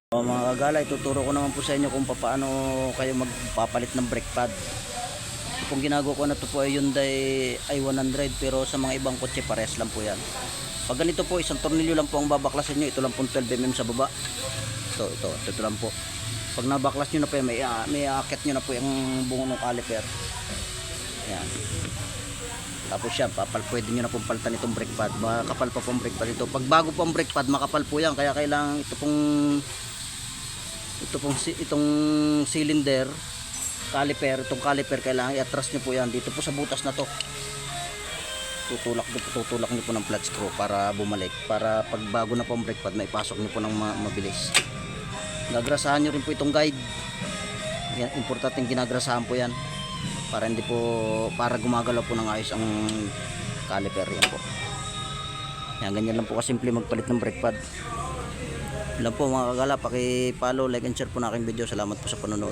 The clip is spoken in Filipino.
Mga kagala, ituturo ko naman po sa inyo kung paano kayo magpapalit ng brake pad. Kung ginagawa ko na ito po ay Hyundai i100, pero sa mga ibang kotse pares lang po yan. Pag ganito po, isang tornilyo lang po ang babaklasin nyo. Ito lang po 12mm sa baba. Ito lang po. Pag nabaklas nyo na po yan, may aakit nyo na po yung bungo ng caliper. Yan. Tapos yan, pwede nyo na pong palitan itong brake pad. Makakapal pa pong brake pad ito. Pag bago po ang brake pad, makapal po yan. Kaya kailangan itong cylinder caliper, itong caliper kailangan i-atras nyo po yan dito po sa butas na to. Tutulak nyo po ng flat screw para bumalik, para pag bago na po ang brake pad maipasok nyo po ng mabilis. Gagrasahan nyo rin po itong guide yan, importante ginagrasahan po yan para gumagalaw po ng ayos ang caliper. Yan po yan, ganyan lang po kasimple magpalit ng brake pad. Lang po mga kagala, paki-follow, like and share po na aking video. Salamat po sa panonood.